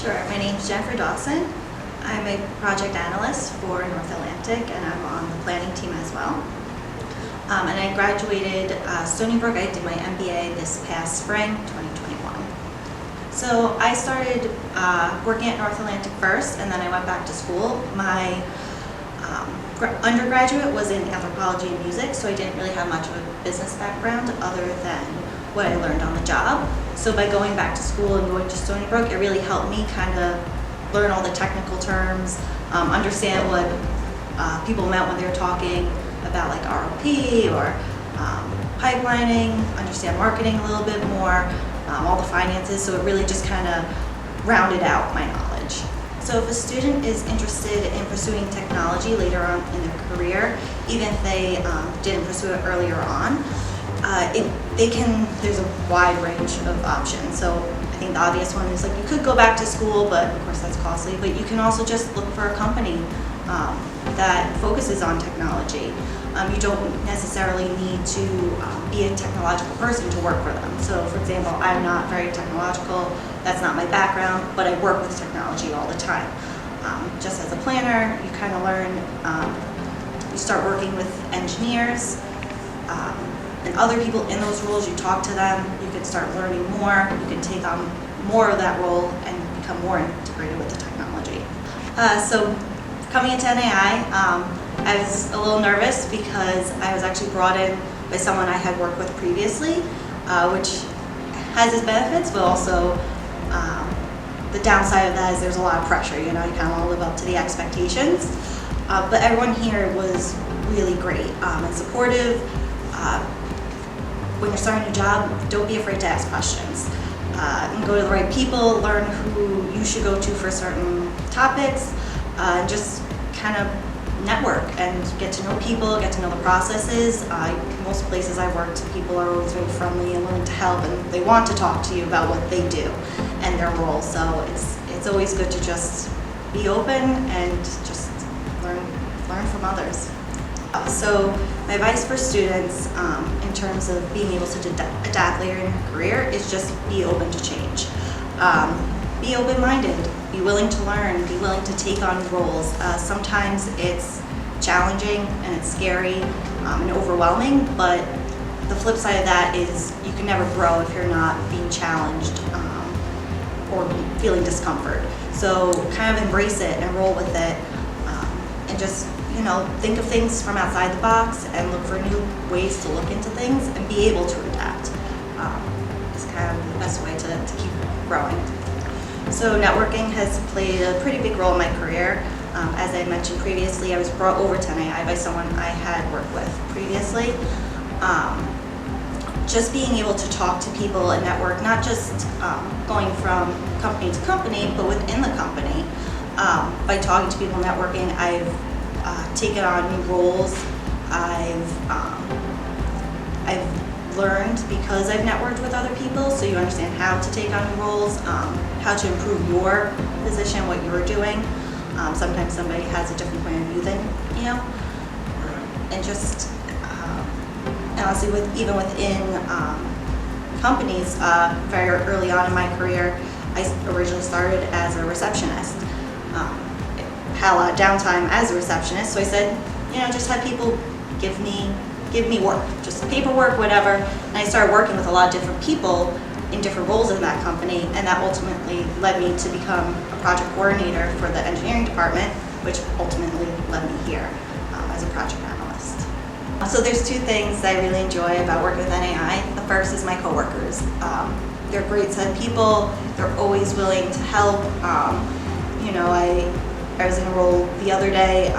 Sure. My name is Jennifer Dawson. I'm a project analyst for North Atlantic, and I'm on the planning team as well. And I graduated Stony Brook. I did my MBA this past spring, 2021. So I started working at North Atlantic first, and then I went back to school. My undergraduate was in anthropology and music, so I didn't really have much of a business background other than what I learned on the job. So by going back to school and going to Stony Brook, it really helped me kind of learn all the technical terms, understand what people meant when they were talking about like ROP or pipelining, understand marketing a little bit more, all the finances, so it really just kind of rounded out my knowledge. So if a student is interested in pursuing technology later on in their career, even if they didn't pursue it earlier on, there's a wide range of options. So I think the obvious one is like you could go back to school, but of course that's costly, but you can also just look for a company that focuses on technology. You don't necessarily need to be a technological person to work for them. So for example, I'm not very technological, that's not my background, but I work with technology all the time. Just as a planner, you kind of learn, you start working with engineers, and other people in those roles, you talk to them, you can start learning more, you can take on more of that role and become more integrated with the technology. So coming into NAI, I was a little nervous because I was actually brought in by someone I had worked with previously, which has its benefits, but also the downside of that is there's a lot of pressure, you kind of want to live up to the expectations. But everyone here was really great and supportive. When you're starting a new job, don't be afraid to ask questions. And go to the right people, learn who you should go to for certain topics, and just kind of network and get to know people, get to know the processes. Most places I've worked, people are always very friendly and willing to help, and they want to talk to you about what they do and their role. So it's always good to just be open and just learn from others. So my advice for students in terms of being able to adapt later in your career is just be open to change. Be open-minded, be willing to learn, be willing to take on roles. Sometimes it's challenging and it's scary and overwhelming, but the flip side of that is you can never grow if you're not being challenged or feeling discomfort. So kind of embrace it and roll with it and just think of things from outside the box and look for new ways to look into things and be able to adapt. It's kind of the best way to keep growing. So networking has played a pretty big role in my career. As I mentioned previously, I was brought over to NAI by someone I had worked with previously. Just being able to talk to people and network, not just going from company to company, but within the company. By talking to people, networking, I've taken on new roles. I've learned because I've networked with other people, so you understand how to take on new roles, how to improve your position, what you're doing. Sometimes somebody has a different point of view than you, and just and honestly, even within companies, very early on in my career, I originally started as a receptionist. Had a lot of downtime as a receptionist, so I said, just have people give me work, just paperwork, whatever. And I started working with a lot of different people in different roles in that company, and that ultimately led me to become a project coordinator for the engineering department, which ultimately led me here as a project analyst. So there's two things that I really enjoy about working with NAI. The first is my coworkers. They're great set of people. They're always willing to help. I was in a role the other day.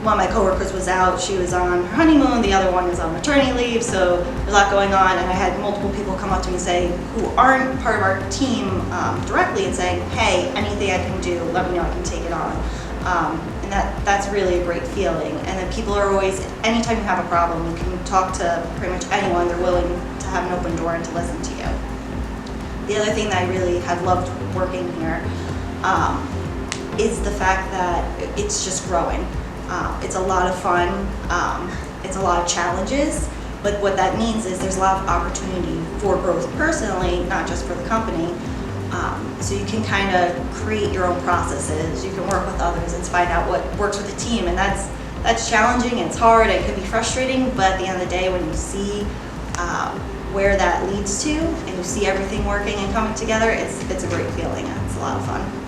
One of my coworkers was out, she was on her honeymoon, the other one was on maternity leave, so there's a lot going on, and I had multiple people come up to me and say, who aren't part of our team directly, and saying, hey, anything I can do, let me know, I can take it on. And that's really a great feeling. And then people are always, anytime you have a problem, you can talk to pretty much anyone, they're willing to have an open door and to listen to you. The other thing that I really have loved working here is the fact that it's just growing. It's a lot of fun, it's a lot of challenges, but what that means is there's a lot of opportunity for growth personally, not just for the company, So you can kind of create your own processes. You can work with others and find out what works with the team, and that's challenging. It's hard. It can be frustrating, but at the end of the day, when you see where that leads to, and you see everything working and coming together, it's a great feeling. It's a lot of fun.